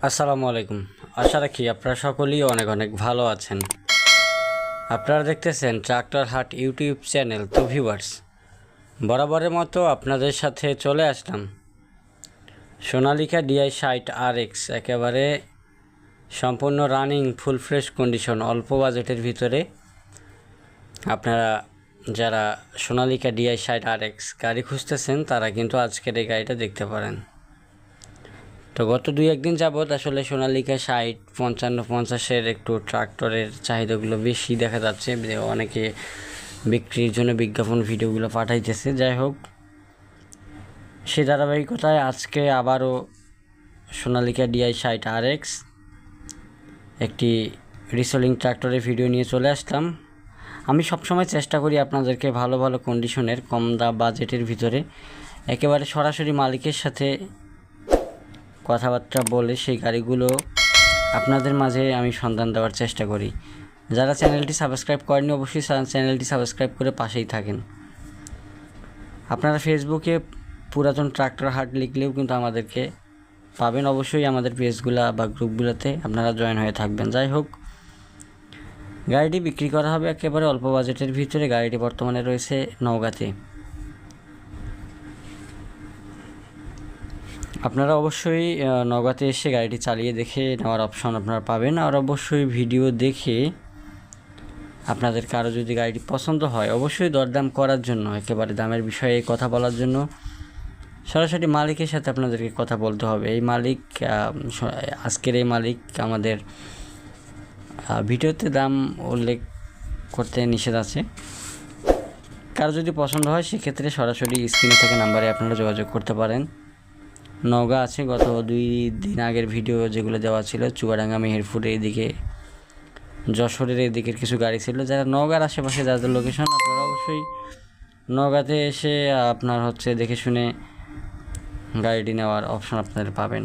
আসসালামু আলাইকুম। আশা রাখি আপনারা সকলেই অনেক অনেক ভালো আছেন। আপনারা দেখতেছেন ট্রাক্টর হাট ইউটিউব চ্যানেল। তো ভিউয়ার্স, বরাবরের মতো আপনাদের সাথে চলে আসলাম সোনালিকা DI 60 RX, একেবারে সম্পূর্ণ রানিং ফুল ফ্রেশ কন্ডিশন, অল্প বাজেটের ভিতরে। আপনারা যারা সোনালিকা DI 60 RX গাড়ি খুঁজতেছেন তারা কিন্তু আজকের এই গাড়িটা দেখতে পারেন। তো গত 2-1 দিন যাবৎ আসলে সোনালিকা 60, 55, 50-এর একটু ট্রাক্টরের চাহিদাগুলো বেশি দেখা যাচ্ছে, যে অনেকে বিক্রির জন্য বিজ্ঞাপন ভিডিওগুলো পাঠাইতেছে। যাই হোক, সেই ধারাবাহিকতায় আজকে আবারও সোনালিকা DI 60 RX একটি রিসেলিং ট্রাক্টরের ভিডিও নিয়ে চলে আসলাম। আমি সবসময় চেষ্টা করি আপনাদেরকে ভালো ভালো কন্ডিশনের কম বাজেটের ভিতরে একেবারে সরাসরি মালিকের সাথে কথাবার্তা বলে সেই গাড়িগুলো আপনাদের মাঝে আমি সন্ধান দেওয়ার চেষ্টা করি। যারা চ্যানেলটি সাবস্ক্রাইব করেননি অবশ্যই চ্যানেলটি সাবস্ক্রাইব করে পাশেই থাকেন। আপনারা ফেসবুকে পুরাতন ট্রাক্টর হাট লিখলেও কিন্তু আমাদেরকে পাবেন। অবশ্যই আমাদের পেজগুলো বা গ্রুপগুলোতে আপনারা জয়েন হয়ে থাকবেন। যাই হোক, গাড়িটি বিক্রি করা হবে একেবারে অল্প বাজেটের ভিতরে। গাড়িটি বর্তমানে রয়েছে নওগাঁতে। আপনারা অবশ্যই নওগাঁতে এসে গাড়িটি চালিয়ে দেখে নেওয়ার অপশন আপনারা পাবেন। আর অবশ্যই ভিডিও দেখে আপনাদের কারো যদি গাড়িটি পছন্দ হয়, অবশ্যই দরদাম করার জন্য, একেবারে দামের বিষয়ে কথা বলার জন্য সরাসরি মালিকের সাথে আপনাদেরকে কথা বলতে হবে। এই মালিক, আজকের এই মালিক আমাদের ভিডিওতে দাম উল্লেখ করতে নিষেধ আছে। কারো যদি পছন্দ হয় সেক্ষেত্রে সরাসরি স্ক্রিন থেকে নাম্বারে আপনারা যোগাযোগ করতে পারেন। নওগাঁ আছে, গত 2 দিন আগের ভিডিও যেগুলো দেওয়া ছিল, চুয়াডাঙ্গা, মেহেরপুর, এইদিকে যশোরের এদিকের কিছু গাড়ি ছিল। যারা নওগাঁর আশেপাশে যাদের লোকেশন, আপনারা অবশ্যই নওগাঁতে এসে আপনার দেখে শুনে গাড়িটি নেওয়ার অপশন আপনারা পাবেন।